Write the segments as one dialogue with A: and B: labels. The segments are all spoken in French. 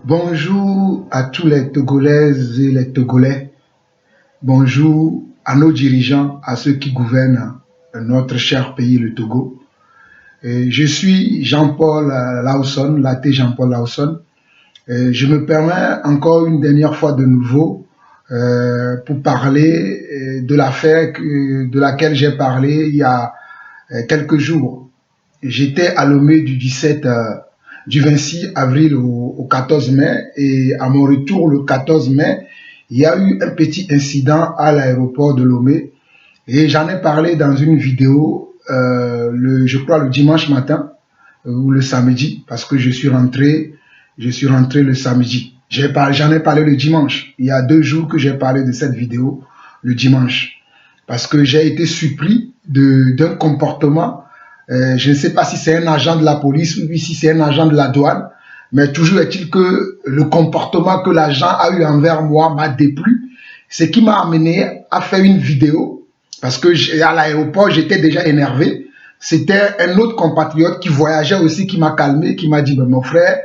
A: Bonjour à tous les Togolaises et les Togolais. Bonjour à nos dirigeants, à ceux qui gouvernent notre cher pays, le Togo. Je suis Jean-Paul Lawson, l'athée Jean-Paul Lawson. Je me permets encore une dernière fois de nouveau pour parler de l'affaire de laquelle j'ai parlé il y a quelques jours. J'étais à Lomé du 26 avril au 14 mai et à mon retour le 14 mai, il y a eu un petit incident à l'aéroport de Lomé et j'en ai parlé dans une vidéo, je crois le dimanche matin ou le samedi parce que je suis rentré le samedi. J'en ai parlé le dimanche. Il y a 2 jours que j'ai parlé de cette vidéo le dimanche parce que j'ai été surpris d'un comportement. Je ne sais pas si c'est un agent de la police ou si c'est un agent de la douane, mais toujours est-il que le comportement que l'agent a eu envers moi m'a déplu, ce qui m'a amené à faire une vidéo, parce que à l'aéroport, j'étais déjà énervé. C'était un autre compatriote qui voyageait aussi qui m'a calmé, qui m'a dit, mon frère,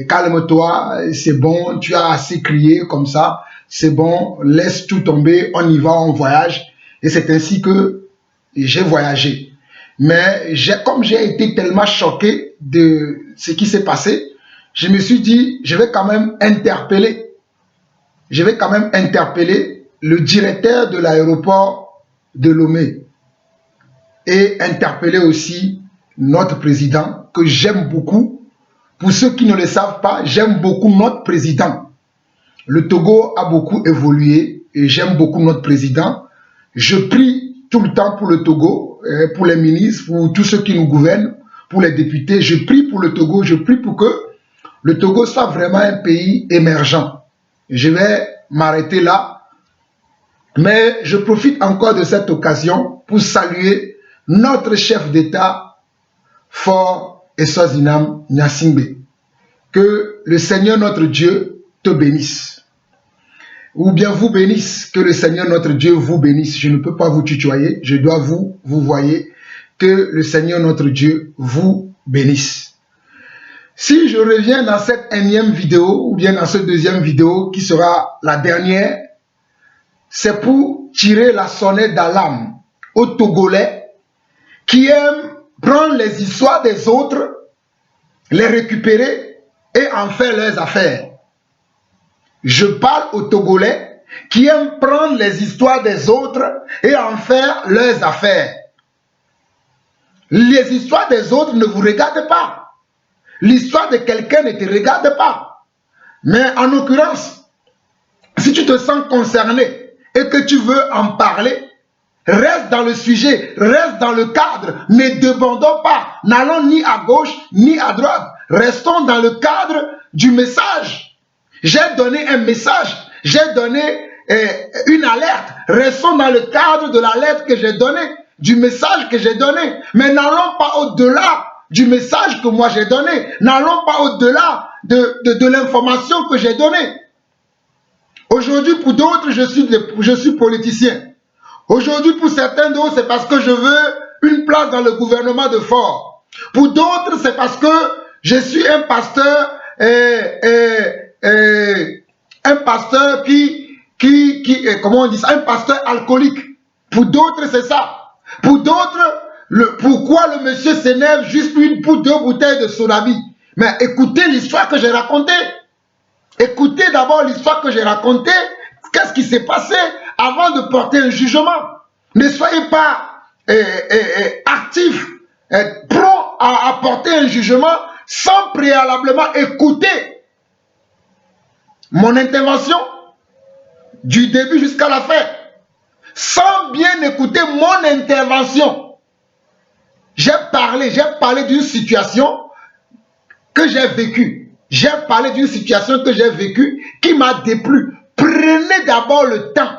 A: calme-toi, c'est bon, tu as assez crié comme ça, c'est bon, laisse tout tomber, on y va, on voyage. Et c'est ainsi que j'ai voyagé. Mais comme j'ai été tellement choqué de ce qui s'est passé, je me suis dit, je vais quand même interpeller le directeur de l'aéroport de Lomé et interpeller aussi notre président que j'aime beaucoup. Pour ceux qui ne le savent pas, j'aime beaucoup notre président. Le Togo a beaucoup évolué et j'aime beaucoup notre président. Je prie tout le temps pour le Togo, pour les ministres, pour tous ceux qui nous gouvernent, pour les députés. Je prie pour le Togo, je prie pour que le Togo soit vraiment un pays émergent. Je vais m'arrêter là, mais je profite encore de cette occasion pour saluer notre chef d'État, Faure Eswatini Gnassingbé. Que le Seigneur notre Dieu te bénisse. Ou bien vous bénisse, que le Seigneur notre Dieu vous bénisse. Je ne peux pas vous tutoyer, je dois vous voyez. Que le Seigneur notre Dieu vous bénisse. Si je reviens dans cette énième vidéo, ou bien dans cette deuxième vidéo, qui sera la dernière, c'est pour tirer la sonnette d'alarme aux Togolais qui aiment prendre les histoires des autres, les récupérer et en faire leurs affaires. Je parle aux Togolais qui aiment prendre les histoires des autres et en faire leurs affaires. Les histoires des autres ne vous regardent pas. L'histoire de quelqu'un ne te regarde pas. Mais en l'occurrence, si tu te sens concerné et que tu veux en parler, reste dans le sujet, reste dans le cadre, ne débandons pas, n'allons ni à gauche ni à droite, restons dans le cadre du message. J'ai donné un message, j'ai donné une alerte. Restons dans le cadre de l'alerte que j'ai donnée, du message que j'ai donné. Mais n'allons pas au-delà du message que moi j'ai donné. N'allons pas au-delà de l'information que j'ai donnée. Aujourd'hui, pour d'autres, je suis politicien. Aujourd'hui, pour certains d'autres, c'est parce que je veux une place dans le gouvernement de Faure. Pour d'autres, c'est parce que je suis un pasteur un pasteur comment on dit ça, un pasteur alcoolique. Pour d'autres, c'est ça. Pour d'autres, pourquoi le monsieur s'énerve juste pour 2 bouteilles de Sonabi? Mais écoutez l'histoire que j'ai racontée. Écoutez d'abord l'histoire que j'ai racontée. Qu'est-ce qui s'est passé avant de porter un jugement? Ne soyez pas actif, prompt à porter un jugement sans préalablement écouter mon intervention du début jusqu'à la fin, sans bien écouter mon intervention. J'ai parlé d'une situation que j'ai vécue. J'ai parlé d'une situation que j'ai vécue qui m'a déplu. Prenez d'abord le temps,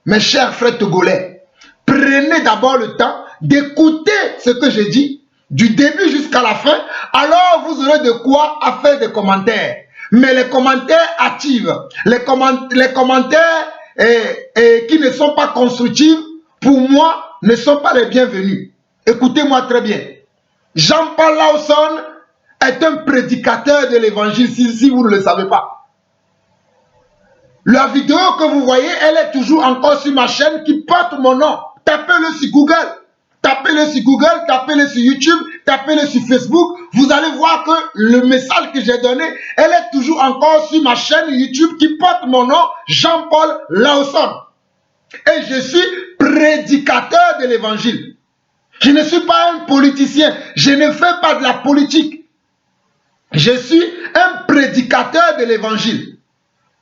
A: mes chers frères togolais, prenez d'abord le temps d'écouter ce que j'ai dit du début jusqu'à la fin, alors vous aurez de quoi faire des commentaires. Mais les commentaires actifs, les commentaires qui ne sont pas constructifs, pour moi, ne sont pas les bienvenus. Écoutez-moi très bien. Jean-Paul Lawson est un prédicateur de l'évangile, si vous ne le savez pas. La vidéo que vous voyez, elle est toujours encore sur ma chaîne qui porte mon nom. Tapez-le sur Google. Tapez-le sur Google, tapez-le sur YouTube, tapez-le sur Facebook. Vous allez voir que le message que j'ai donné, elle est toujours encore sur ma chaîne YouTube qui porte mon nom, Jean-Paul Laosson. Et je suis prédicateur de l'évangile. Je ne suis pas un politicien. Je ne fais pas de la politique. Je suis un prédicateur de l'évangile.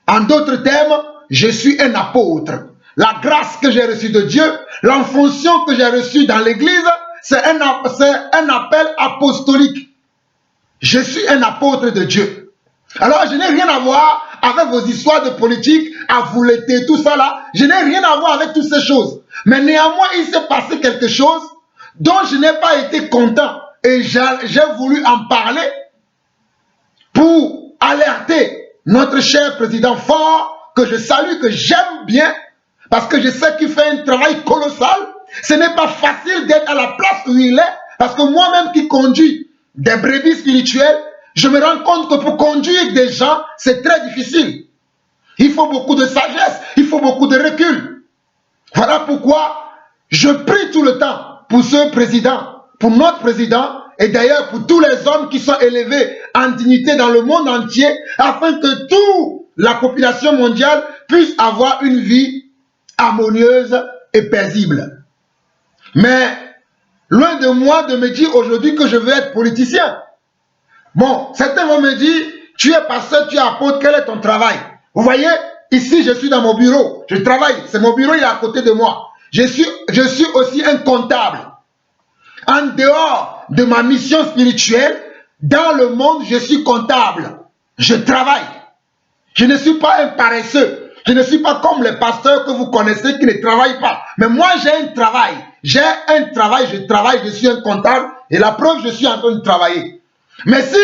A: En d'autres termes, je suis un apôtre. La grâce que j'ai reçue de Dieu, l'enfonction que j'ai reçue dans l'église, c'est un appel apostolique. Je suis un apôtre de Dieu. Alors, je n'ai rien à voir avec vos histoires de politique, à vous l'éter, tout ça là. Je n'ai rien à voir avec toutes ces choses. Mais néanmoins, il s'est passé quelque chose dont je n'ai pas été content. Et j'ai voulu en parler pour alerter notre cher président Faure, que je salue, que j'aime bien, parce que je sais qu'il fait un travail colossal. Ce n'est pas facile d'être à la place où il est, parce que moi-même qui conduis des brebis spirituelles, je me rends compte que pour conduire des gens, c'est très difficile. Il faut beaucoup de sagesse, il faut beaucoup de recul. Voilà pourquoi je prie tout le temps pour ce président, pour notre président, et d'ailleurs pour tous les hommes qui sont élevés en dignité dans le monde entier, afin que toute la population mondiale puisse avoir une vie harmonieuse et paisible. Mais loin de moi de me dire aujourd'hui que je veux être politicien. Bon, certains vont me dire, tu es pasteur, tu es apôtre, quel est ton travail? Vous voyez, ici je suis dans mon bureau, je travaille, c'est mon bureau, il est à côté de moi. Je suis aussi un comptable. En dehors de ma mission spirituelle, dans le monde, je suis comptable. Je travaille. Je ne suis pas un paresseux. Je ne suis pas comme les pasteurs que vous connaissez qui ne travaillent pas. Mais moi, j'ai un travail. J'ai un travail, je travaille, je suis un comptable. Et la preuve, je suis en train de travailler. Mais si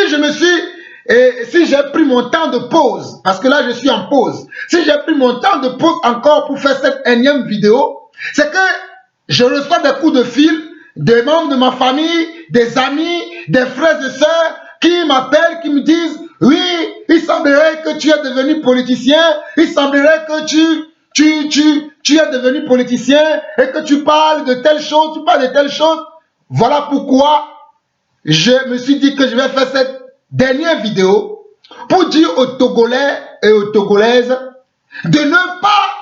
A: j'ai pris mon temps de pause, parce que là, je suis en pause. Si j'ai pris mon temps de pause encore pour faire cette énième vidéo, c'est que je reçois des coups de fil des membres de ma famille, des amis, des frères et sœurs qui m'appellent, qui me disent « Oui, il semblerait que tu es devenu politicien, il semblerait que tu es devenu politicien et que tu parles de telle chose, tu parles de telle chose. » Voilà pourquoi je me suis dit que je vais faire cette dernière vidéo pour dire aux Togolais et aux Togolaises de ne pas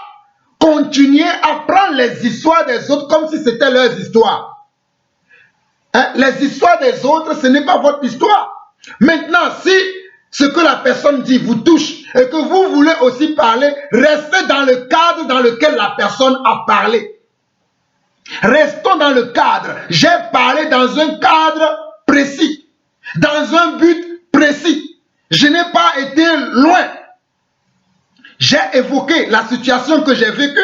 A: continuer à prendre les histoires des autres comme si c'était leurs histoires. Hein? Les histoires des autres, ce n'est pas votre histoire. Maintenant, si ce que la personne dit vous touche et que vous voulez aussi parler, restez dans le cadre dans lequel la personne a parlé. Restons dans le cadre. J'ai parlé dans un cadre précis, dans un but précis. Je n'ai pas été loin. J'ai évoqué la situation que j'ai vécue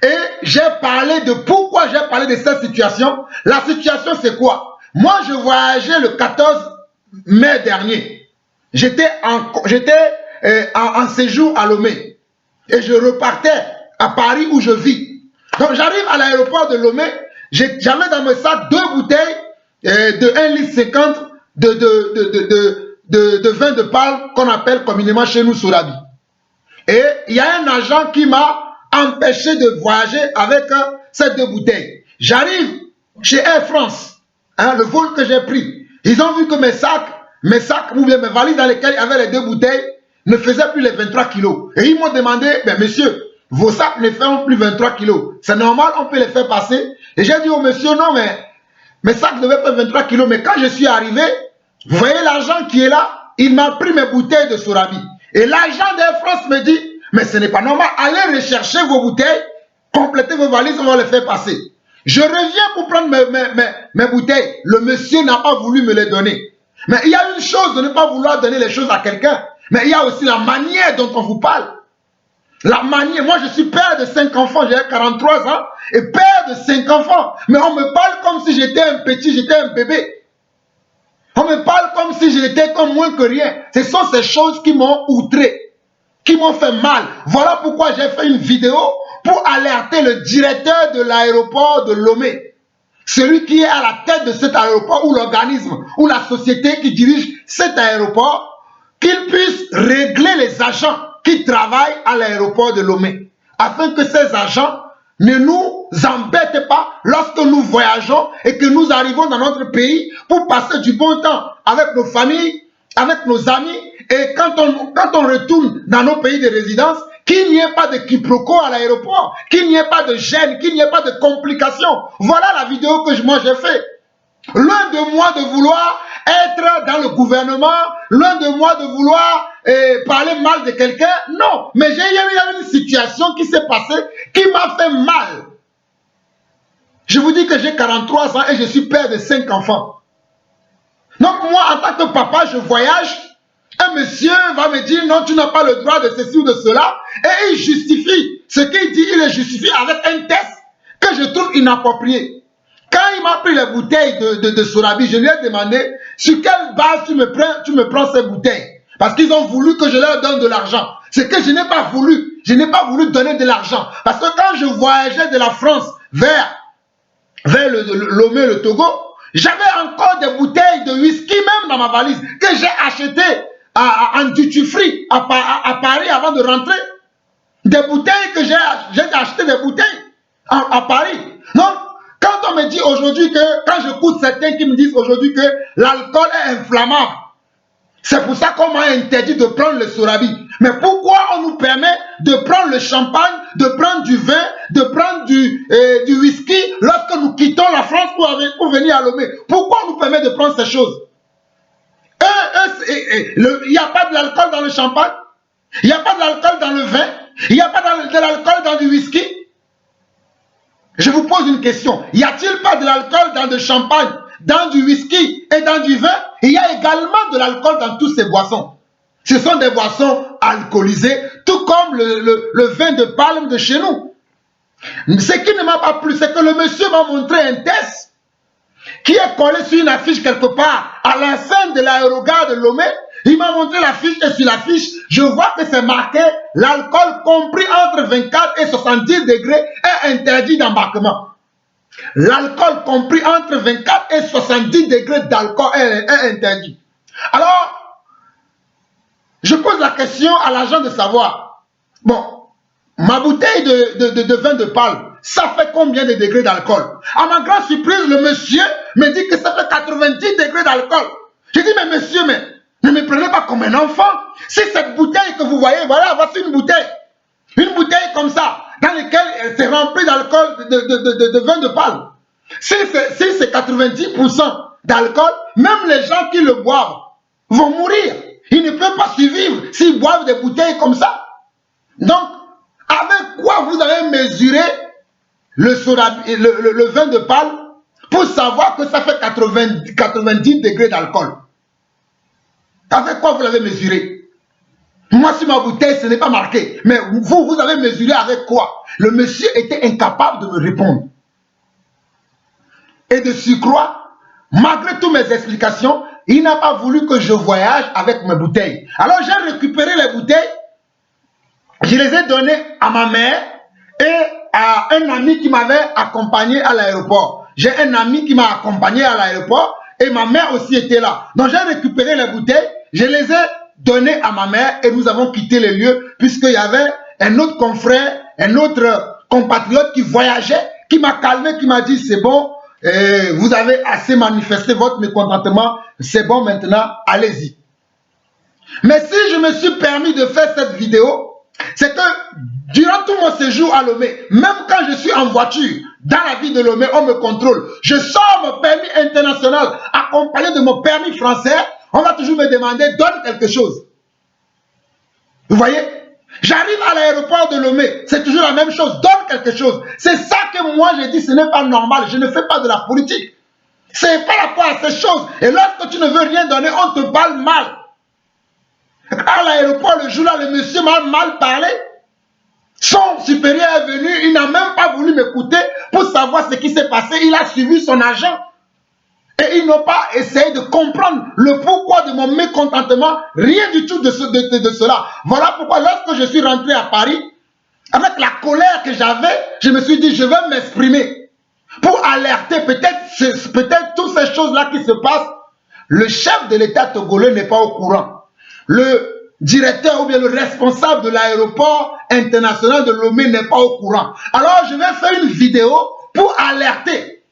A: et j'ai parlé de pourquoi j'ai parlé de cette situation. La situation, c'est quoi? Moi, je voyageais le 14 mai dernier. J'étais en séjour à Lomé et je repartais à Paris où je vis. Donc, j'arrive à l'aéroport de Lomé, j'avais dans mon sac 2 bouteilles de 1,50 litre de vin de palme qu'on appelle communément chez nous Sourabi. Et il y a un agent qui m'a empêché de voyager avec ces 2 bouteilles. J'arrive chez Air France, hein, le vol que j'ai pris. Ils ont vu que mes sacs ou bien mes valises dans lesquelles il y avait les 2 bouteilles ne faisaient plus les 23 kilos. Et ils m'ont demandé, ben monsieur, vos sacs ne font plus 23 kilos. C'est normal, on peut les faire passer. Et j'ai dit au monsieur, non mais mes sacs devaient faire 23 kilos. Mais quand je suis arrivé, vous voyez l'agent qui est là, il m'a pris mes bouteilles de Sourabi. Et l'agent d'Air France me dit, mais ce n'est pas normal, allez rechercher vos bouteilles, complétez vos valises, on va les faire passer. Je reviens pour prendre mes bouteilles. Le monsieur n'a pas voulu me les donner. Mais il y a une chose de ne pas vouloir donner les choses à quelqu'un. Mais il y a aussi la manière dont on vous parle. La manière, moi je suis père de 5 enfants, j'ai 43 ans, et père de 5 enfants. Mais on me parle comme si j'étais un petit, j'étais un bébé. On me parle comme si j'étais comme moins que rien. Ce sont ces choses qui m'ont outré, qui m'ont fait mal. Voilà pourquoi j'ai fait une vidéo pour alerter le directeur de l'aéroport de Lomé. celui qui est à la tête de cet aéroport ou l'organisme ou la société qui dirige cet aéroport, qu'il puisse régler les agents qui travaillent à l'aéroport de Lomé, afin que ces agents ne nous embêtent pas lorsque nous voyageons et que nous arrivons dans notre pays pour passer du bon temps avec nos familles, avec nos amis, et quand on retourne dans nos pays de résidence, qu'il n'y ait pas de quiproquo à l'aéroport, qu'il n'y ait pas de gêne, qu'il n'y ait pas de complications. Voilà la vidéo que moi j'ai fait. Loin de moi de vouloir être dans le gouvernement, loin de moi de vouloir parler mal de quelqu'un, non. Mais il y a eu une situation qui s'est passée qui m'a fait mal. Je vous dis que j'ai 43 ans et je suis père de 5 enfants. Donc moi, en tant que papa, je voyage. Un monsieur va me dire non, tu n'as pas le droit de ceci ou de cela. Et il justifie. Ce qu'il dit, il le justifie avec un test que je trouve inapproprié. Quand il m'a pris les bouteilles de Sorabi, je lui ai demandé sur quelle base tu me prends ces bouteilles. Parce qu'ils ont voulu que je leur donne de l'argent. C'est que je n'ai pas voulu. Je n'ai pas voulu donner de l'argent. Parce que quand je voyageais de la France vers Lomé, le Togo, j'avais encore des bouteilles de whisky même dans ma valise que j'ai achetées en duty free à Paris avant de rentrer. Des bouteilles que j'ai acheté des bouteilles à Paris. Donc, quand on me dit aujourd'hui que, quand j'écoute certains qui me disent aujourd'hui que l'alcool est inflammable, c'est pour ça qu'on m'a interdit de prendre le Sorabi. Mais pourquoi on nous permet de prendre le champagne, de prendre du vin, de prendre du whisky lorsque nous quittons la France pour venir à Lomé? Pourquoi on nous permet de prendre ces choses? Il n'y a pas de l'alcool dans le champagne, il n'y a pas de l'alcool dans le vin, il n'y a pas de l'alcool dans du whisky. Je vous pose une question. Y a-t-il pas de l'alcool dans le champagne, dans du whisky et dans du vin? Il y a également de l'alcool dans toutes ces boissons. Ce sont des boissons alcoolisées, tout comme le vin de palme de chez nous. Ce qui ne m'a pas plu, c'est que le monsieur m'a montré un test qui est collé sur une affiche quelque part à l'enceinte de l'aérogare de Lomé. Il m'a montré l'affiche et sur l'affiche, je vois que c'est marqué l'alcool compris entre 24 et 70 degrés est interdit d'embarquement. L'alcool compris entre 24 et 70 degrés d'alcool est interdit. Alors, je pose la question à l'agent de savoir, bon, ma bouteille de vin de palme, ça fait combien de degrés d'alcool? À ma grande surprise, le monsieur me dit que ça fait 90 degrés d'alcool. Je dis, mais monsieur, mais ne me prenez pas comme un enfant. Si cette bouteille que vous voyez, voilà, voici une bouteille comme ça, dans laquelle c'est rempli d'alcool, de vin de palme. Si c'est 90% d'alcool, même les gens qui le boivent vont mourir. Ils ne peuvent pas survivre s'ils boivent des bouteilles comme ça. Donc, avec quoi vous avez mesuré le vin de palme pour savoir que ça fait 90 degrés d'alcool? Avec quoi vous l'avez mesuré? Moi, sur ma bouteille, ce n'est pas marqué. Mais vous avez mesuré avec quoi? Le monsieur était incapable de me répondre. Et de surcroît, malgré toutes mes explications, il n'a pas voulu que je voyage avec mes bouteilles. Alors j'ai récupéré les bouteilles, je les ai données à ma mère et à un ami qui m'avait accompagné à l'aéroport. J'ai un ami qui m'a accompagné à l'aéroport et ma mère aussi était là. Donc j'ai récupéré les bouteilles, je les ai données à ma mère et nous avons quitté les lieux puisqu'il y avait un autre confrère, un autre compatriote qui voyageait, qui m'a calmé, qui m'a dit c'est bon, vous avez assez manifesté votre mécontentement, c'est bon maintenant, allez-y. Mais si je me suis permis de faire cette vidéo, c'est que durant tout mon séjour à Lomé, même quand je suis en voiture, dans la ville de Lomé, on me contrôle. Je sors mon permis international, accompagné de mon permis français, on va toujours me demander, donne quelque chose. Vous voyez? J'arrive à l'aéroport de Lomé, c'est toujours la même chose, donne quelque chose. C'est ça que moi j'ai dit, ce n'est pas normal, je ne fais pas de la politique. C'est par rapport à ces choses. Et lorsque tu ne veux rien donner, on te parle mal. À l'aéroport, le jour-là, le monsieur m'a mal parlé. Son supérieur est venu, il n'a même pas voulu m'écouter pour savoir ce qui s'est passé. Il a suivi son agent. Et ils n'ont pas essayé de comprendre le pourquoi de mon mécontentement. Rien du tout de cela. Voilà pourquoi lorsque je suis rentré à Paris, avec la colère que j'avais, je me suis dit, je vais m'exprimer. pour alerter peut-être toutes ces choses-là qui se passent. Le chef de l'État togolais n'est pas au courant. Le directeur ou bien le responsable de l'aéroport international de Lomé n'est pas au courant. Alors je vais faire une vidéo pour alerter.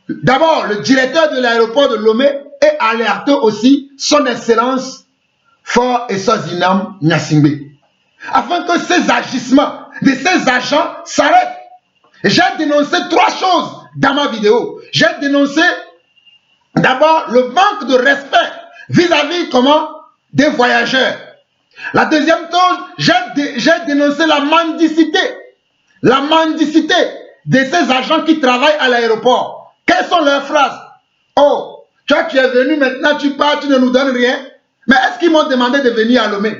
A: D'abord le directeur de l'aéroport de Lomé et alerter aussi son excellence Faure Essozinam Gnassingbé. Afin que ces agissements de ces agents s'arrêtent. J'ai dénoncé 3 choses dans ma vidéo. J'ai dénoncé d'abord le manque de respect vis-à-vis des voyageurs. La deuxième chose, j'ai dénoncé la mendicité. La mendicité de ces agents qui travaillent à l'aéroport. Quelles sont leurs phrases? Oh, toi tu es venu maintenant, tu pars, tu ne nous donnes rien. Mais est-ce qu'ils m'ont demandé de venir à Lomé?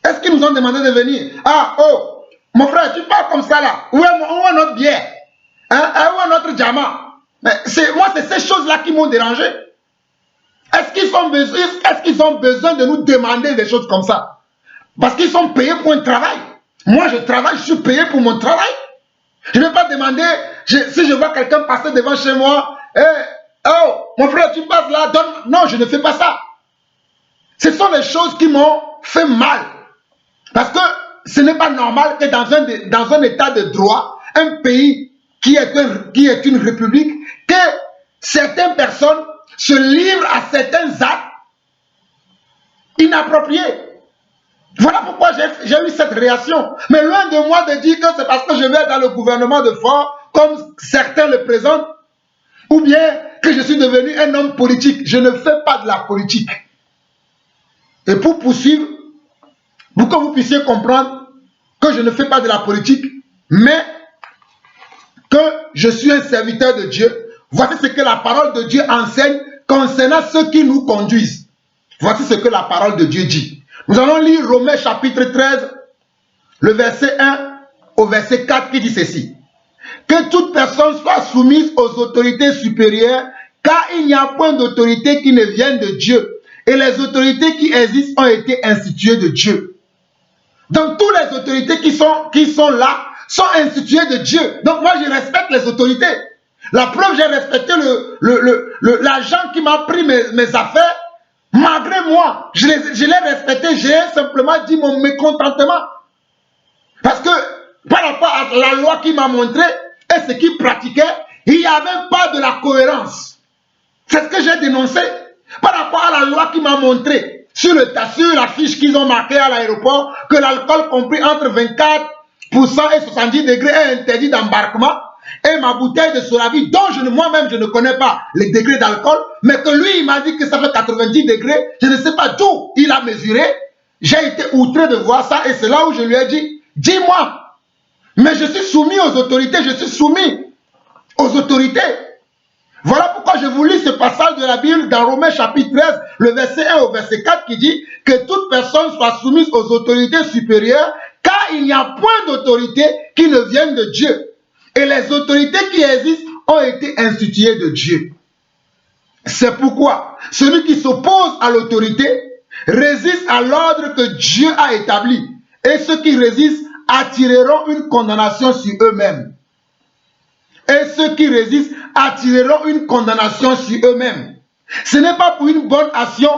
A: Est-ce qu'ils nous ont demandé de venir? Ah, oh, mon frère, tu parles comme ça là. Où est notre bière? Hein? Où est notre diamant? Mais moi, c'est ces choses-là qui m'ont dérangé. Est-ce qu'ils ont besoin de nous demander des choses comme ça? Parce qu'ils sont payés pour un travail. Moi, je travaille, je suis payé pour mon travail. Je ne vais pas demander, si je vois quelqu'un passer devant chez moi, oh, mon frère, tu passes là, donne. Non, je ne fais pas ça. Ce sont les choses qui m'ont fait mal. Parce que ce n'est pas normal que dans un état de droit, un pays qui est une république, que certaines personnes se livrent à certains actes inappropriés. Voilà pourquoi j'ai eu cette réaction. Mais loin de moi de dire que c'est parce que je vais dans le gouvernement de Faure, comme certains le présentent, ou bien que je suis devenu un homme politique. Je ne fais pas de la politique. Et pour poursuivre, pour que vous puissiez comprendre que je ne fais pas de la politique, mais que je suis un serviteur de Dieu, voici ce que la parole de Dieu enseigne concernant ceux qui nous conduisent. Voici ce que la parole de Dieu dit. Nous allons lire Romains chapitre 13, le verset 1 au verset 4 qui dit ceci. Que toute personne soit soumise aux autorités supérieures, car il n'y a point d'autorité qui ne vienne de Dieu. Et les autorités qui existent ont été instituées de Dieu. Donc toutes les autorités qui sont là sont instituées de Dieu. Donc moi je respecte les autorités. La preuve, j'ai respecté l'agent qui m'a pris mes affaires. Malgré moi, je l'ai respecté, j'ai simplement dit mon mécontentement. Parce que par rapport à la loi qu'il m'a montré et ce qu'il pratiquait, il n'y avait pas de la cohérence. C'est ce que j'ai dénoncé. Par rapport à la loi qu'il m'a montré sur la fiche qu'ils ont marquée à l'aéroport, que l'alcool compris entre 24% et 70 degrés est interdit d'embarquement. Et ma bouteille de Solavi, dont moi-même je ne connais pas les degrés d'alcool, mais que lui il m'a dit que ça fait 90 degrés, je ne sais pas d'où il a mesuré. J'ai été outré de voir ça et c'est là où je lui ai dit, dis-moi, mais je suis soumis aux autorités, je suis soumis aux autorités. Voilà pourquoi je vous lis ce passage de la Bible dans Romains chapitre 13, le verset 1 au verset 4 qui dit que toute personne soit soumise aux autorités supérieures, car il n'y a point d'autorité qui ne vienne de Dieu. Et les autorités qui existent ont été instituées de Dieu. C'est pourquoi celui qui s'oppose à l'autorité résiste à l'ordre que Dieu a établi. Et ceux qui résistent attireront une condamnation sur eux-mêmes. Et ceux qui résistent attireront une condamnation sur eux-mêmes. Ce n'est pas pour une bonne action,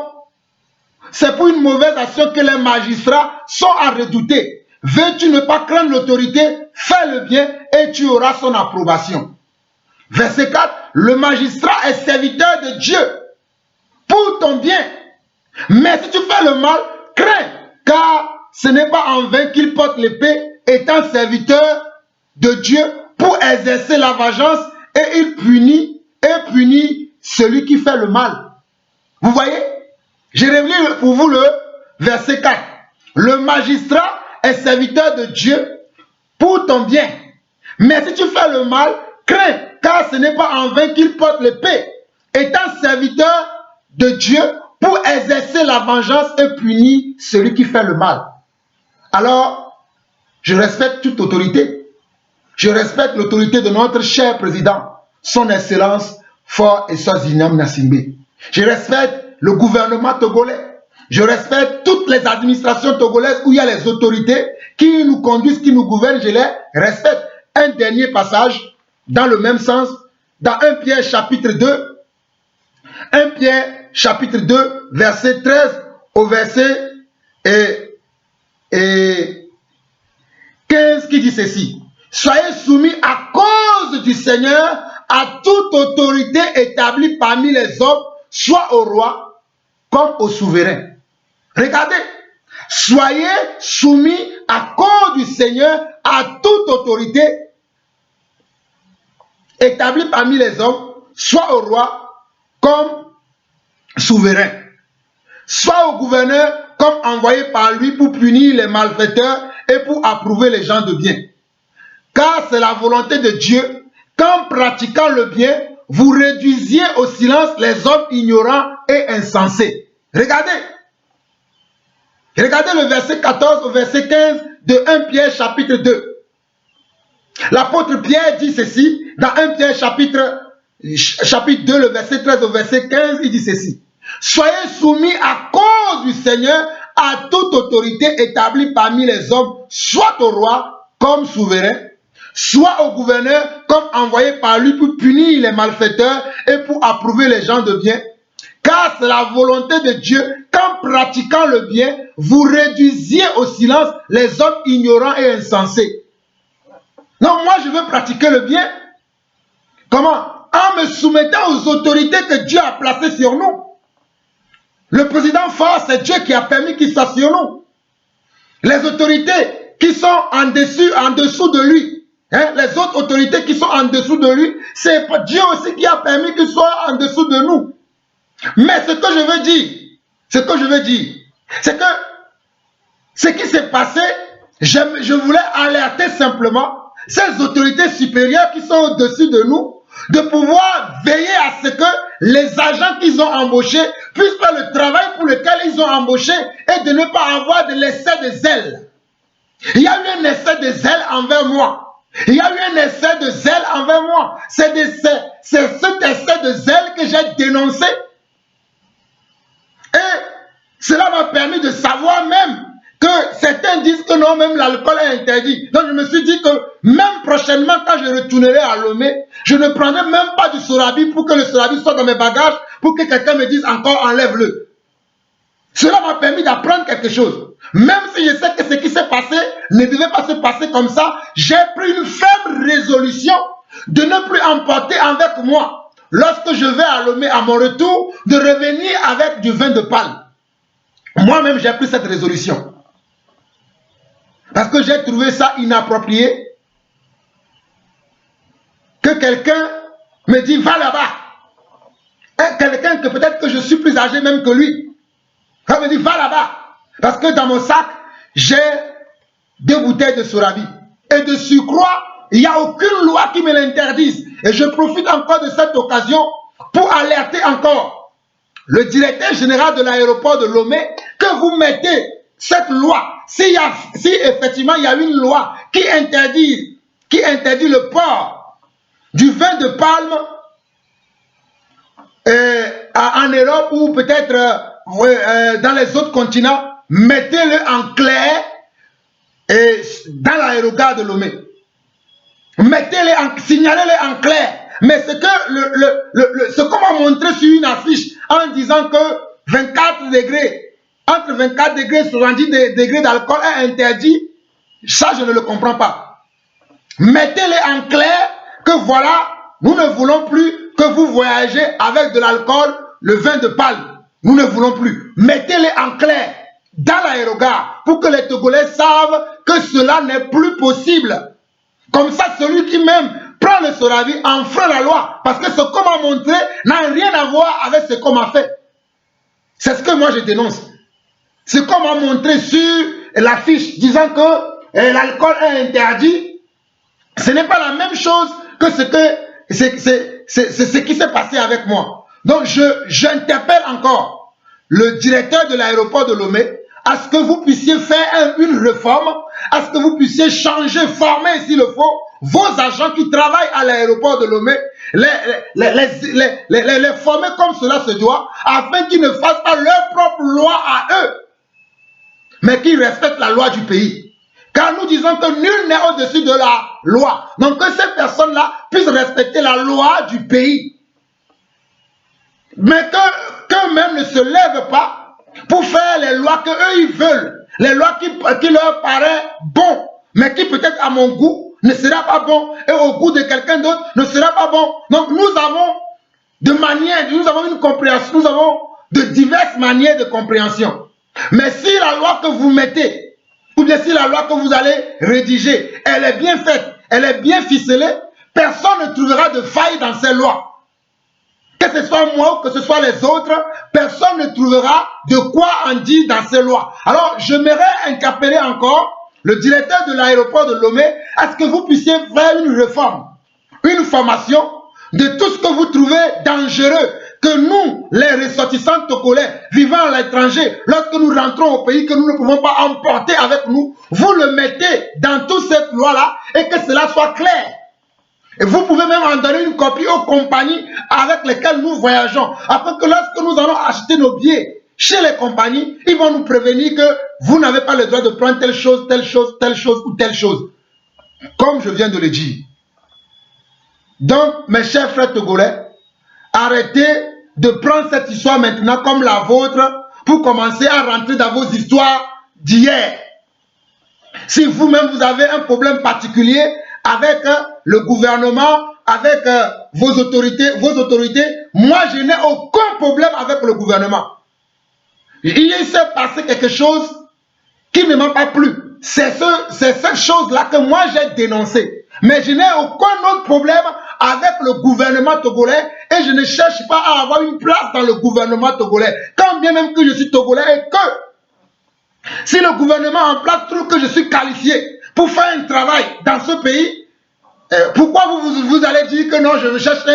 A: c'est pour une mauvaise action que les magistrats sont à redouter. Veux-tu ne pas craindre l'autorité, fais le bien et tu auras son approbation. Verset 4, le magistrat est serviteur de Dieu pour ton bien. Mais si tu fais le mal, crains, car ce n'est pas en vain qu'il porte l'épée, étant serviteur de Dieu pour exercer la vengeance et il punit celui qui fait le mal. Vous voyez? Je relis pour vous le verset 4. Le magistrat est serviteur de Dieu pour ton bien. Mais si tu fais le mal, crains, car ce n'est pas en vain qu'il porte l'épée, étant serviteur de Dieu pour exercer la vengeance et punir celui qui fait le mal. Alors, je respecte toute autorité. Je respecte l'autorité de notre cher président, son excellence Faure Essozinam Gnassingbé. Je respecte le gouvernement togolais. Je respecte toutes les administrations togolaises où il y a les autorités qui nous conduisent, qui nous gouvernent, je les respecte. Un dernier passage dans le même sens, dans 1 Pierre chapitre 2, 1 Pierre chapitre 2, verset 13 au verset 15 qui dit ceci. Soyez soumis à cause du Seigneur à toute autorité établie parmi les hommes, soit au roi comme au souverain. Regardez, soyez soumis à cause du Seigneur à toute autorité établie parmi les hommes, soit au roi comme souverain, soit au gouverneur comme envoyé par lui pour punir les malfaiteurs et pour approuver les gens de bien. Car c'est la volonté de Dieu qu'en pratiquant le bien, vous réduisiez au silence les hommes ignorants et insensés. Regardez. Regardez le verset 14 au verset 15 de 1 Pierre chapitre 2. L'apôtre Pierre dit ceci, dans 1 Pierre chapitre 2, le verset 13 au verset 15, il dit ceci. Soyez soumis à cause du Seigneur à toute autorité établie parmi les hommes, soit au roi comme souverain, soit au gouverneur comme envoyé par lui pour punir les malfaiteurs et pour approuver les gens de bien. Car c'est la volonté de Dieu qu'en pratiquant le bien, vous réduisiez au silence les hommes ignorants et insensés. Non, moi je veux pratiquer le bien. Comment? En me soumettant aux autorités que Dieu a placées sur nous. Le président fort, c'est Dieu qui a permis qu'il soit sur nous. Les autorités qui sont en dessous de lui, hein, les autres autorités qui sont en dessous de lui, c'est Dieu aussi qui a permis qu'ils soient en dessous de nous. Mais ce que je veux dire, c'est que ce qui s'est passé, je voulais alerter simplement ces autorités supérieures qui sont au-dessus de nous, de pouvoir veiller à ce que les agents qu'ils ont embauchés puissent faire le travail pour lequel ils ont embauché et de ne pas avoir de l'essai de zèle. Il y a eu un essai de zèle envers moi. Il y a eu un essai de zèle envers moi. C'est cet essai de zèle que j'ai dénoncé. Et cela m'a permis de savoir même que certains disent que non, même l'alcool est interdit. Donc je me suis dit que même prochainement, quand je retournerai à Lomé, je ne prendrai même pas du Sorabi pour que le Sorabi soit dans mes bagages, pour que quelqu'un me dise encore enlève-le. Cela m'a permis d'apprendre quelque chose. Même si je sais que ce qui s'est passé ne devait pas se passer comme ça, j'ai pris une ferme résolution de ne plus emporter avec moi, lorsque je vais à Lomé à mon retour, de revenir avec du vin de palme. Moi-même, j'ai pris cette résolution. Parce que j'ai trouvé ça inapproprié que quelqu'un me dit va là-bas. Quelqu'un que peut-être que je suis plus âgé même que lui. Il me dit va là-bas. Parce que dans mon sac, j'ai 2 bouteilles de Sorabi. Et de surcroît, il n'y a aucune loi qui me l'interdise. Et je profite encore de cette occasion pour alerter encore le directeur général de l'aéroport de Lomé que vous mettez cette loi. Si effectivement il y a une loi qui interdit le port du vin de palme en Europe ou peut-être dans les autres continents, mettez-le en clair dans l'aérogare de Lomé. Signalez-le en clair. Mais ce qu'on m'a montré sur une affiche en disant que 24 degrés, entre 24 degrés et 70 degrés d'alcool est interdit, ça je ne le comprends pas. Mettez-le en clair que voilà, nous ne voulons plus que vous voyagez avec de l'alcool, le vin de palme. Nous ne voulons plus. Mettez-le en clair dans l'aérogare pour que les Togolais savent que cela n'est plus possible. Comme ça, celui qui même prend le Sorabi enfreint la loi. Parce que ce qu'on m'a montré n'a rien à voir avec ce qu'on m'a fait. C'est ce que moi je dénonce. Ce qu'on m'a montré sur l'affiche disant que l'alcool est interdit, ce n'est pas la même chose que ce qui s'est passé avec moi. Donc j'interpelle encore le directeur de l'aéroport de Lomé à ce que vous puissiez faire une réforme, à ce que vous puissiez changer, former s'il le faut, vos agents qui travaillent à l'aéroport de Lomé, les former comme cela se doit, afin qu'ils ne fassent pas leur propre loi à eux, mais qu'ils respectent la loi du pays. Car nous disons que nul n'est au-dessus de la loi. Donc que ces personnes-là puissent respecter la loi du pays. Mais qu'eux-mêmes ne se lèvent pas pour faire les lois qu'eux ils veulent. Les lois qui leur paraissent bon, mais qui peut-être à mon goût ne sera pas bon et au goût de quelqu'un d'autre ne sera pas bon. Donc nous avons nous avons une compréhension, nous avons de diverses manières de compréhension. Mais si la loi que vous mettez, ou bien si la loi que vous allez rédiger, elle est bien faite, elle est bien ficelée, personne ne trouvera de faille dans ces lois. Que ce soit moi ou que ce soit les autres, personne ne trouvera de quoi en dire dans ces lois. Alors, j'aimerais interpeller encore le directeur de l'aéroport de Lomé, à ce que vous puissiez faire une réforme, une formation de tout ce que vous trouvez dangereux, que nous, les ressortissants togolais, vivant à l'étranger, lorsque nous rentrons au pays, que nous ne pouvons pas emporter avec nous, vous le mettez dans toute cette loi-là et que cela soit clair. Et vous pouvez même en donner une copie aux compagnies avec lesquelles nous voyageons, afin que lorsque nous allons acheter nos billets chez les compagnies, ils vont nous prévenir que vous n'avez pas le droit de prendre telle chose, telle chose, telle chose ou telle chose. Comme je viens de le dire. Donc, mes chers frères togolais, arrêtez de prendre cette histoire maintenant comme la vôtre pour commencer à rentrer dans vos histoires d'hier. Si vous-même vous avez un problème particulier avec le gouvernement, avec vos autorités, moi je n'ai aucun problème avec le gouvernement. Il s'est passé quelque chose qui ne m'a pas plu. C'est cette chose-là que moi j'ai dénoncé. Mais je n'ai aucun autre problème avec le gouvernement togolais et je ne cherche pas à avoir une place dans le gouvernement togolais. Quand bien même que je suis togolais et que si le gouvernement en place trouve que je suis qualifié pour faire un travail dans ce pays, pourquoi vous allez dire que non, je cherche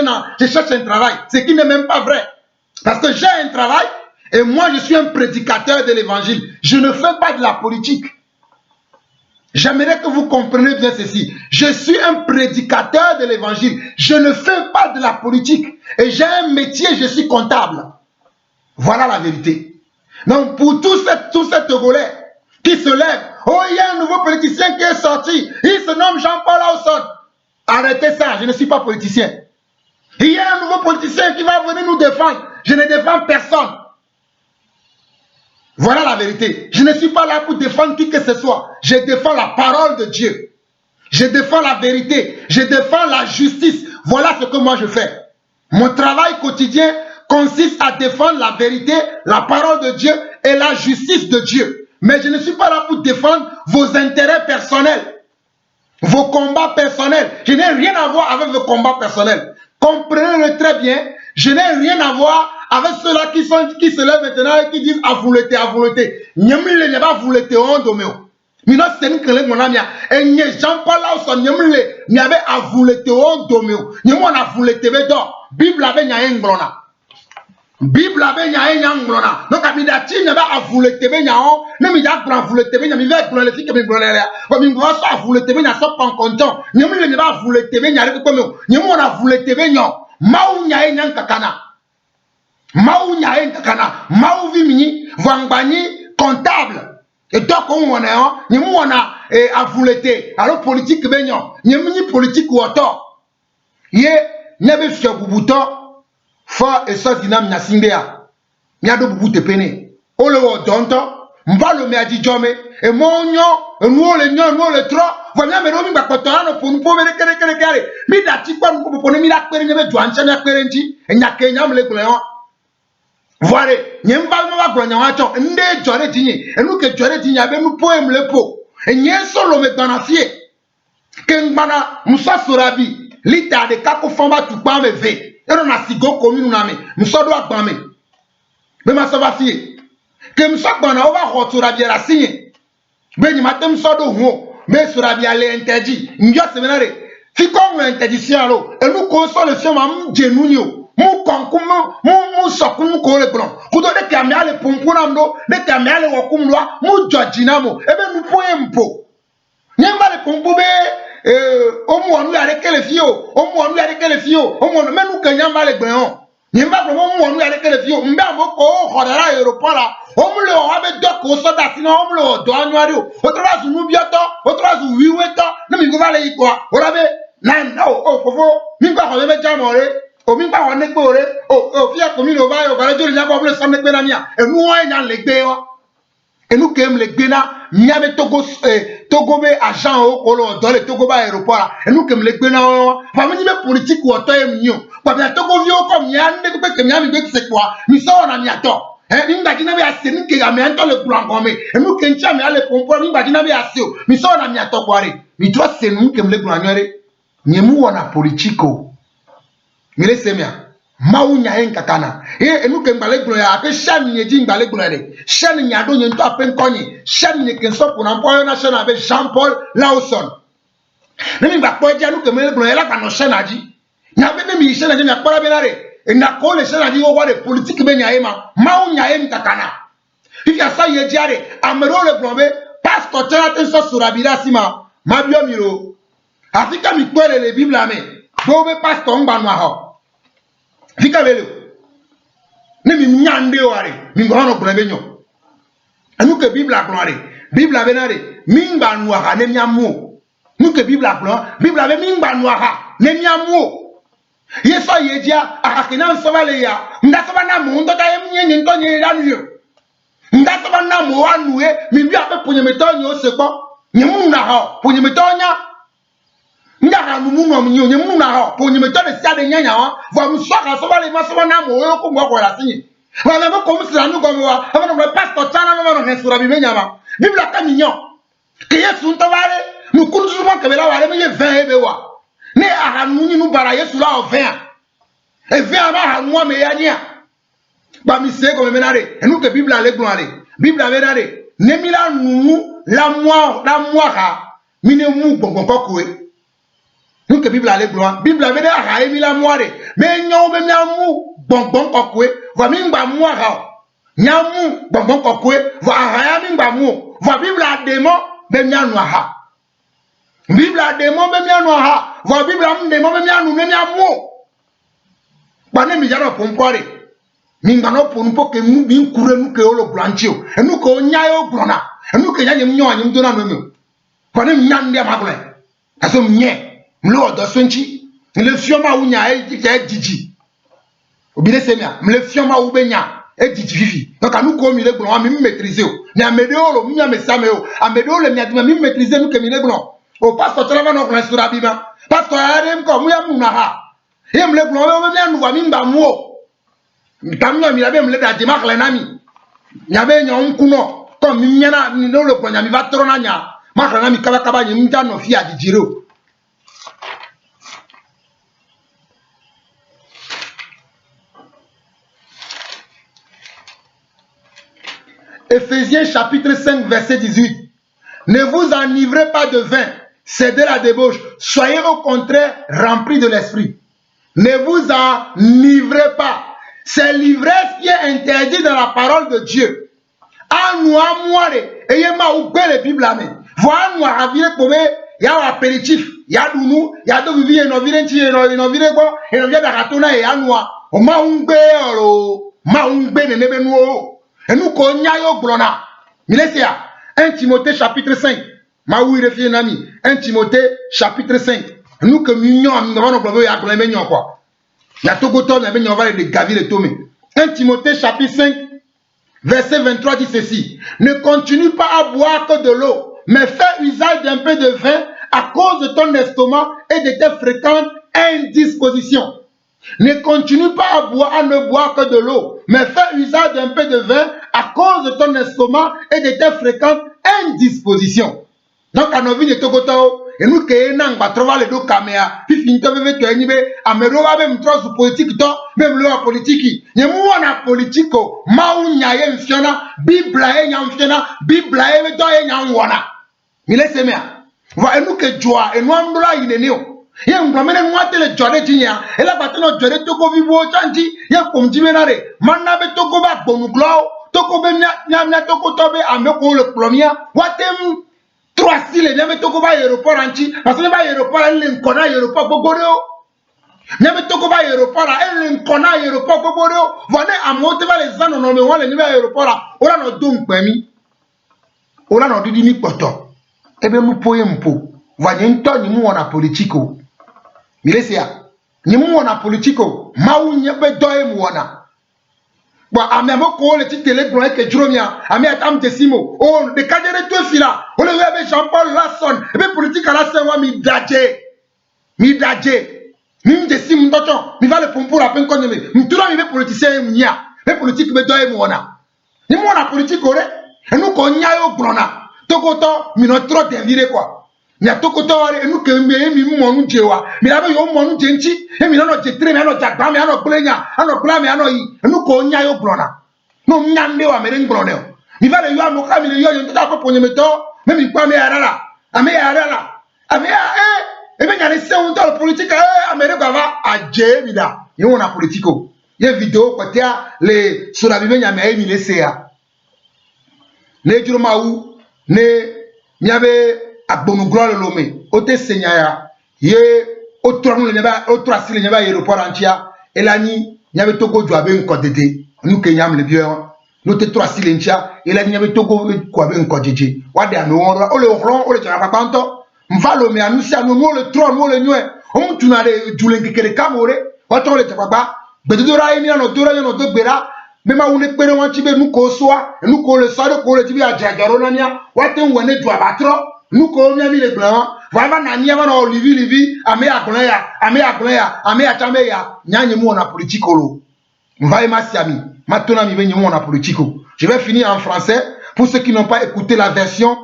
A: un travail? Ce qui n'est même pas vrai. Parce que j'ai un travail et moi je suis un prédicateur de l'évangile. Je ne fais pas de la politique. J'aimerais que vous compreniez bien ceci. Je suis un prédicateur de l'évangile. Je ne fais pas de la politique. Et j'ai un métier, je suis comptable. Voilà la vérité. Donc pour tous ces Togolais qui se lèvent, oh il y a un nouveau politicien qui est sorti, il se nomme Jean-Paul Ausson. Arrêtez ça, je ne suis pas politicien. Il y a un nouveau politicien qui va venir nous défendre. Je ne défends personne. Voilà la vérité. Je ne suis pas là pour défendre qui que ce soit. Je défends la parole de Dieu. Je défends la vérité. Je défends la justice. Voilà ce que moi je fais. Mon travail quotidien consiste à défendre la vérité, la parole de Dieu et la justice de Dieu. Mais je ne suis pas là pour défendre vos intérêts personnels, vos combats personnels. Je n'ai rien à voir avec vos combats personnels. Comprenez-le très bien. Je n'ai rien à voir avec ceux-là qui se lèvent maintenant et qui disent avouleté, avouleté. Nyamile n'y a pas avouleté on domeo. Mino c'est que les monamia et n'y Jean-Paul Ausson nyamile n'y avait avouleté on domeo. Nyamo na avouleté be do. Bible avait n'y a un glona. Bible avait n'y a un glona. Donc abidati n'y avait avouleté be n'y a on. Ne mi a grand avouleté be n'y a mi veut glona les filles que mi glona là. Comme mi voit ça avouleté be n'y a ça pas content. Nyamile n'y a pas avouleté be n'y a rien comme nyamo na avouleté be n'y a. Maou n'y a un kakana. Maou nyaen kakana, maou vimini, vangbani, comptable. Et donc on a, ni mouana, avouleté. Alors politique benyon, ni mini politique ou autant. Yé, n'yabe fia bubuto, fa et ça dinam nasimbea. Nyado bubute pene. Ole wo donto, mbalo me adi jome, et mon nous le trop. Voilà, mais on va contenter pour nous pouvoir kere. Mi dati kwa nous pour nous mira kere nyebe juancha na kere nji, et nyake nyam le kuleon. Voilà, n'y a pas de problème. Ndé jore digné, et nous que jore digné avec nous poème le pot. Et n'y a solo me donafié. Kengmana musa surabi, lita de kako famba tu pas me ve. Et on a sigo commis nous name, musa doit bame. Mais ma sava fille, que musa bana ova roturabi la signe. Ben ni matem musa do huo, mais surabi allait interdit. N'y a séminaire. Si comme l'interdiction alors, et nous console le fion mam genunio. Mou konkumu mou sokumu ko le blon kudo de kamia le pompunamdo de kamia le wakumlwa mou jojinamo ebe nu poempo nyamba le pompu be on lui a arrêté les filles, on lui a arrêté les filles, même nous que nous les blancs. N'y a pas vraiment on lui a arrêté les filles, on va beaucoup au aéroport là, on le avait deux consoles sinon on le doit nous autre nous bientôt, autre oui oui non mais vous allez quoi, on avait nan min pas on avait jamais o min pas on est coré o fia commune au va au dire n'y a pas le sang de benania et nous on est les béo. Et nous qui aimons les Bénin, nous avons Togo agent dans le Togo aéroport. Et nous qui aimons les Bénin, famille politique ou autre mignon. Parce que Togo vieux comme il y a un que nous avons c'est quoi? Nous sommes en amiato. Nous avons assez nous qui avons le plan comme et nous qui avons les comprendre nous avons assez. Nous sommes en amiato quoi? Mais toi c'est nous qui aimons les Bénin. Nous on a politique. Mais laissez bien. Maunya en kakana et nous que mbalé gloya après chaque nyedi mbalé gloya chaque nyado nyento apen konyi chaque nyekenso pour emploi national avec Jean-Paul Lawson nemi bakpo dia nous que mbalé gloya la kano chenaji nyabe nemi chenaji na kola benare et na ko le chenaji o wa de politique be nyaema maunya en kakana if ya sa ye diare amero le blombe pastor tena tenso surabira sima mabio miro afika mi kwele le bible ame bobe pastor ngbanwa ho Fika velo. Ne mi nyande ware. Mi ngono blombe nyo. Anu ke Bible a gloire. Bible a benare. Mingba noira ne miamu. Nous que Bible a gloire. Bible a mingba noira ne miamu. Yesa yedia akakina nsovale ya. Ndasaba na mu ndo ka yemnye ndo nye lanu. Ndasaba na mu anu e mi bi ape ponye metonyo sekpo. Nyemu na ha ponye metonya. Ndaka numu mnyo nyemu na ha ponye metone sia de nyanya wa. Va mswaka sovale masoba na mu yo ko ngwa la sinye. Va na ko musira nu ko wa. Aba no pastor tana no no hesura bi menyama. Bible ka minyo. Que Yesu ntobale nous continuons que là wale me 20 ebewa. Ne ahanuni nu bara Yesu la o 20. E 20 aba hanwa me yania. Ba mi se ko me menare. E nous que Bible ale gloire. Bible ave nare. Ne mi la numu la moi ha. Mi ne mu gbongbon kokwe. Nous que Bible ale gloire. Bible ave nare ha mi la moire. Me nyon me nyamu gbongbon kokwe. Va mi ngba moi ha. Nyamu gbongbon kokwe. Va ha mi ngba mu. Va Bible a démon be mianu ha. Bible a démon be mianu ha. Va Bible a démon be mianu me miamu. Ba ne mi jaro pompoare. Mi ngano ponpo ke mu bi kure nu ke olo blanchio. E nu ko nyayo brona. E nu ke nyanye mnyo anyim do na no me. Ba ne nyan dia magole. Aso mnye. Mlo do sonchi. Le fioma unya e jiji. Obile semia. Mle fioma ubenya. Et dit vivi. Donc à nous comme il est blanc, à nous maîtriser. Ni à médéo, ni à messameo. À médéo, le ni à maîtriser nous comme il est blanc. Au pasteur, tu vas nous prendre sur la Bible. Parce que y a comme il y a mounaha. Et me le blanc, on vient nous voir mimba mou. Tamia mi avait me le d'ajimak les nami. Ni avait ni on kuno. Comme mi na ni no le blanc, mi va tronanya. Mak les nami kaba kaba ni mi ta no fia di jiro. Éphésiens chapitre 5 verset 18. Ne vous enivrez pas de vin, c'est de la débauche. Soyez au contraire remplis de l'esprit. Ne vous enivrez pas. C'est l'ivresse qui est interdite dans la parole de Dieu. À nous à moi, et ma ou la Bible amen. Voilà nous à vivre comme il y a un apéritif, il y a nous, il y a deux vies et nos vies et nos vies quoi et nos vies d'Aratona et à nous. On m'a ungbe oro, m'a ungbe ne nebe nous. Et nous connaissons Blona. Milesia, 1 Timothée chapitre 5. Maoui refie nami. 1 Timothée chapitre 5. Nous que mignon, nous avons nos ya quoi. Il y a tout goton, mais on va les gaver les tomes. 1 Timothée chapitre 5, verset 23 dit ceci. Ne continue pas à boire que de l'eau, mais fais usage d'un peu de vin à cause de ton estomac et de tes fréquentes indispositions. Ne continue pas à ne boire que de l'eau, mais fais usage d'un peu de vin à cause de ton estomac et de tes fréquentes indispositions. Donc, à nos vignes, et nous qui sommes trouver les deux caméras, puis finito bébé tu es nibe, améroa même trop sous politique, même le politique. Nous avons politique, maou nyaye mfiona, Bible e nyamfiona, Bible e to e nyamwana. Mile semia. Va nous que joie et nous amdola ineneo. Il y a un problème, le jolé tinia, et la bataille de jolé toko vivo chanti, il y a comme dimenare, manabe toko ba bonuglo, toko be nya toko tobe ameko le plomia, watem 3 si le nyame toko ba aéroport anti parce que ba aéroport elle nkona aéroport gogoreo nyame toko ba aéroport elle nkona aéroport gogoreo vone amote ba les ans non mais on le nyame aéroport ora no dum kwemi ora no didi ni poto ebe mu poye mpo vanye nto ni mu wona politiko milesia ni mu wona politiko mawu nyebe doye mu wona bon ame amoko le ti télé blanc que juromia ame atam desimo oh de kadere to fila on le avec Jean-Paul Lasson et puis politique à la scène mi daje mi desimo ndoto mi va le pompo la pen koneme mi tura mi be politicien nya be politique be doye mu wona ni mu wona politique ore et nous ko nya yo glona tokoto mi no trop d'invire quoi nya tokoto ware enu ke mi monu jewa mi la be yo monu jenchi e mi no jetre mi ano jagba mi ano plenya ano bla mi ano yi enu ko nya yo glona no nyande wa mere nglone o mi va le yo amoka mi le yo yo ta ko ponye meto me mi pa me arala ame e be nya le se un dans politique amere kwa va aje mi da yo na politico ye vidéo ko tia le sur la bible nya me mi le sea ne juro mawu ne nyabe agbonugro le lome ote senyaya ye otronu le nyaba otrasi le nyaba aéroport antia elani nyabe togo joabe nkodede nu ke nyam le bio no te trasi le ntia elani nyabe togo ko abe nkojeje wade anu o le hron o le jara papanto mvalo me anusi anu no le tron no le nyue o mutuna de julen kekere kamore wato le tapapa bedodora emi no dora yo no dogbera mema wule pere wan tibe nu ko soa nu ko le sado ko le tibe ajagaro nania wate wone do abatro nu ko mi le blanc va na nia na livi ame atame ya nyanye mu na politikolo mva ema siami maintenant mi venye mu na politiko. Je vais finir en français pour ceux qui n'ont pas écouté la version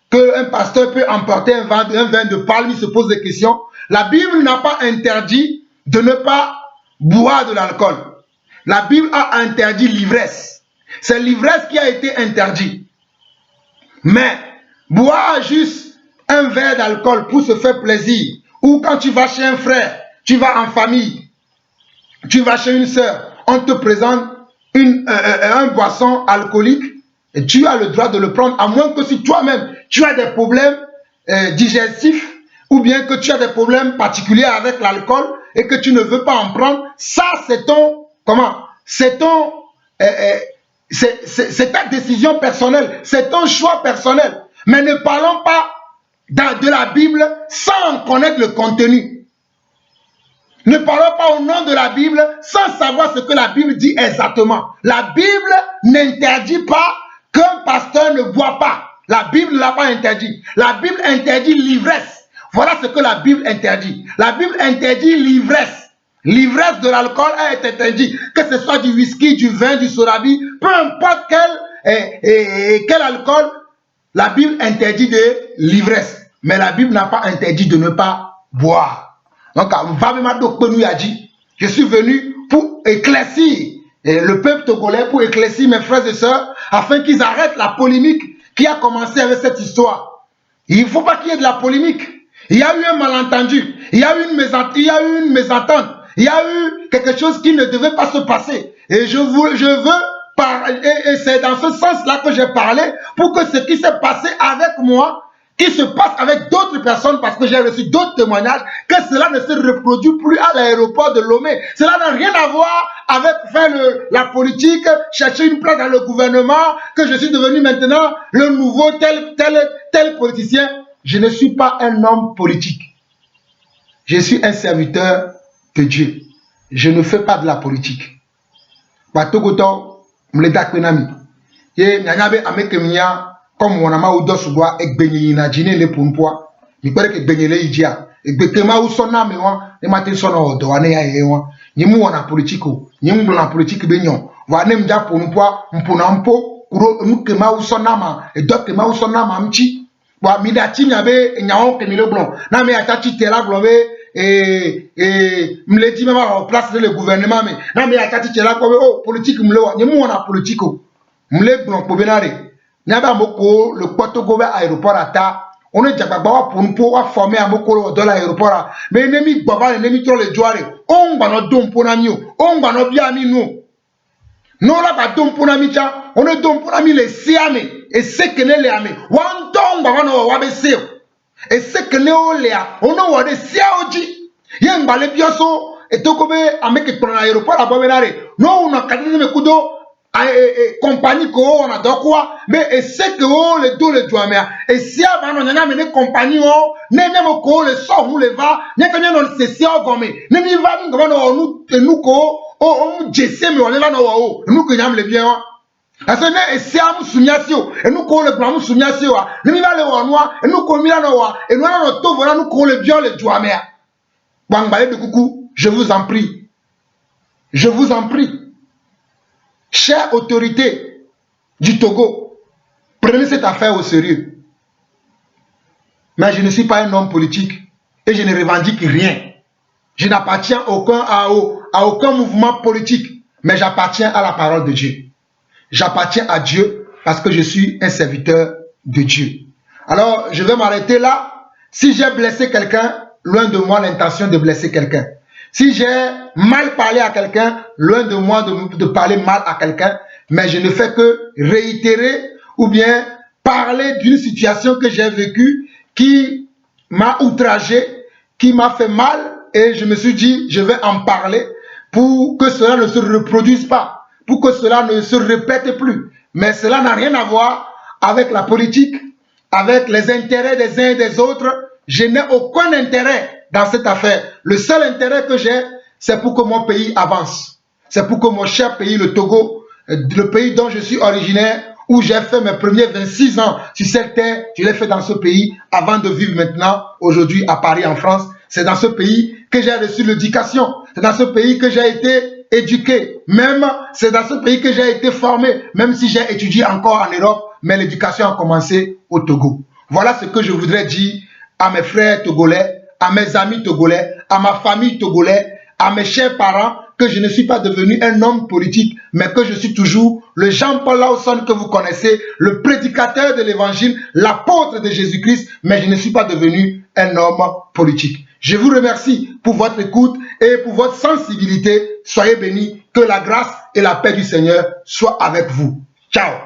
A: que un pasteur peut emporter un vin de palme, il se pose des questions. La Bible n'a pas interdit de ne pas boire de l'alcool. La Bible a interdit l'ivresse. C'est l'ivresse qui a été interdit. Mais boire juste un verre d'alcool pour se faire plaisir, ou quand tu vas chez un frère, tu vas en famille, tu vas chez une sœur, on te présente un boisson alcoolique, et tu as le droit de le prendre, à moins que si toi-même tu as des problèmes digestifs, ou bien que tu as des problèmes particuliers avec l'alcool et que tu ne veux pas en prendre. Ça, c'est ton c'est ta décision personnelle, c'est ton choix personnel. Mais ne parlons pas de la Bible sans en connaître le contenu. Ne parlons pas au nom de la Bible sans savoir ce que la Bible dit exactement. La Bible n'interdit pas qu'un pasteur ne boit pas. La Bible ne l'a pas interdit. La Bible interdit l'ivresse. Voilà ce que la Bible interdit. La Bible interdit l'ivresse. L'ivresse de l'alcool a été interdit. Que ce soit du whisky, du vin, du sorabi, peu importe quel alcool, la Bible interdit de l'ivresse. Mais la Bible n'a pas interdit de ne pas boire. Donc, je suis venu pour éclaircir le peuple togolais, pour éclaircir mes frères et sœurs, afin qu'ils arrêtent la polémique qui a commencé avec cette histoire. Il ne faut pas qu'il y ait de la polémique. Il y a eu un malentendu, il y a eu une mésentente, il y a eu quelque chose qui ne devait pas se passer. Et je veux parler, et c'est dans ce sens-là que j'ai parlé, pour que ce qui s'est passé avec moi, qui se passe avec d'autres personnes, parce que j'ai reçu d'autres témoignages, que cela ne se reproduit plus à l'aéroport de Lomé. Cela n'a rien à voir avec faire la politique, chercher une place dans le gouvernement, que je suis devenu maintenant le nouveau tel politicien. Je ne suis pas un homme politique. Je suis un serviteur de Dieu. Je ne fais pas de la politique. Batogoto, mledakwenami. Ye nyanyabe amekemia comme on a ma oudo suwa ekbenye na jine le pompoa. Mi pere ke benye le ijia. Ekbekema ou sona me wan, e matin sona odo ane ya ye wan. Nyemu wana politiko, nyemu la politique benyon. Wane mja pompoa, mpona mpo, kuro mukema ou sona ma, e dot kema ou sona ma mchi. Wa midati nyabe nyaon kemile blon. Na me atati tela blonbe mleti même en place de le gouvernement mais na me atati tela ko oh politique mlewa nyemu wana politiko. Mle blon ko benare. Nyaba moko le poto gobe aéroport ata on est jababa wa pour wa former amoko dans l'aéroport mais ennemi baba ennemi trop le joare on gba no don pona mi o on gba no bia mi nu Non, là, bah, don pour ami, on est don pour ami les siame, et c'est que les amé. Wan don, bah, on va baisser. Et c'est que les oléa, on a des siaoji. Yang balé bioso, et toko be, ameke ton aéroport, à Bobenare. Non, on a cadré me kudo, compagnie ko, on a donc quoi, mais et c'est que oh, les deux les douamères. Et si avant, on a mené compagnie, oh, n'est même ko, le sort, ou le va, n'est que non, c'est si on gomme. N'est même va, nous, ko, on jesse mais on est là no nous que yam le bien parce que et si am soumiasio et nous ko le plan soumiasio ne mi va le noir et nous ko mi là no et nous no to voilà nous ko le bien le douamère Bangbalé de coucou, je vous en prie, chère autorité du Togo, prenez cette affaire au sérieux. Mais je ne suis pas un homme politique et je ne revendique rien. Je n'appartiens à aucun mouvement politique, mais j'appartiens à la parole de Dieu. J'appartiens à Dieu parce que je suis un serviteur de Dieu. Alors, je vais m'arrêter là. Si j'ai blessé quelqu'un, loin de moi l'intention de blesser quelqu'un. Si j'ai mal parlé à quelqu'un, loin de moi de parler mal à quelqu'un, mais je ne fais que réitérer ou bien parler d'une situation que j'ai vécue qui m'a outragé, qui m'a fait mal, et je me suis dit, je vais en parler pour que cela ne se reproduise pas, pour que cela ne se répète plus. Mais cela n'a rien à voir avec la politique, avec les intérêts des uns et des autres. Je n'ai aucun intérêt dans cette affaire. Le seul intérêt que j'ai, c'est pour que mon pays avance. C'est pour que mon cher pays, le Togo, le pays dont je suis originaire, où j'ai fait mes premiers 26 ans sur cette terre, je l'ai fait dans ce pays avant de vivre maintenant, aujourd'hui à Paris, en France. C'est dans ce pays que j'ai reçu l'éducation. C'est dans ce pays que j'ai été éduqué. Même, c'est dans ce pays que j'ai été formé. Même si j'ai étudié encore en Europe, mais l'éducation a commencé au Togo. Voilà ce que je voudrais dire à mes frères togolais, à mes amis togolais, à ma famille togolaise, à mes chers parents, que je ne suis pas devenu un homme politique, mais que je suis toujours le Jean-Paul Lawson que vous connaissez, le prédicateur de l'évangile, l'apôtre de Jésus-Christ, mais je ne suis pas devenu un homme politique. Je vous remercie pour votre écoute et pour votre sensibilité. Soyez bénis, que la grâce et la paix du Seigneur soient avec vous. Ciao.